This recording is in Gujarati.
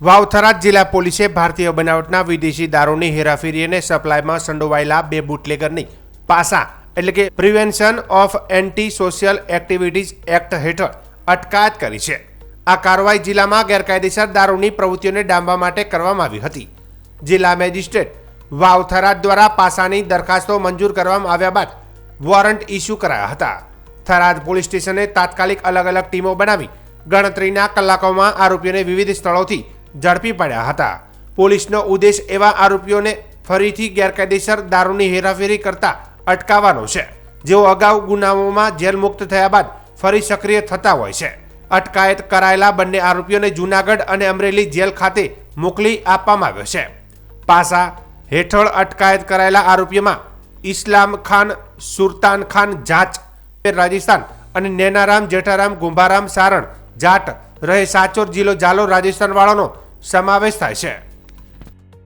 વાવ-થરાદ જિલ્લા પોલીસે ભારતીય બનાવટના વિદેશી દારૂની હેરાફેરી અને સપ્લાયમાં સંડોવાયેલા 2 બુટલેગરની પાસા એટલે કે prevention of anti social activities act હેઠળ અટકાયત કરી છે। આ કાર્યવાહી જિલ્લામાં ગેરકાયદેસર દારૂની પ્રવૃત્તિઓને ડામવા માટે કરવામાં આવી હતી। જિલ્લા મેજિસ્ટ્રેટ વાવ-થરાદ દ્વારા પાસાની દરખાસ્તો મંજૂર કરવામાં આવ્યા બાદ વોરંટ ઇસ્યુ કરાયા હતા। થરાદ પોલીસ સ્ટેશને તાત્કાલિક અલગ અલગ ટીમો બનાવી ગણતરીના કલાકોમાં આરોપીઓને વિવિધ સ્થળોથી ઝડપી પડ્યા હતા। પોલીસનો ઉદ્દેશ એવા આરોપીઓને ફરીથી ગેરકાયદેસર દારૂની હેરાફેરી કરતા અટકાવવાનો છે જેઓ અગાઉ ગુનાઓમાં જેલ મુક્ત થયા બાદ ફરી સક્રિય થતા હોય છે। અટકાયત કરાયેલા બંને આરોપીઓને જૂનાગઢ અને અમરેલી જેલ ખાતે મોકલી આપવામાં આવ્યો છે। પાસા હેઠળ અટકાયત કરાયેલા આરોપીઓમાં ઇસ્લામ ખાન સુરતાન ખાન જાચ રાજસ્થાન અને નૈનારામ જેઠારામ ગુંભારામ સારણ જાટ રહે સાચોર જિલ્લો જાલોર રાજસ્થાન વાળાનો સમાવેશ થાય છે।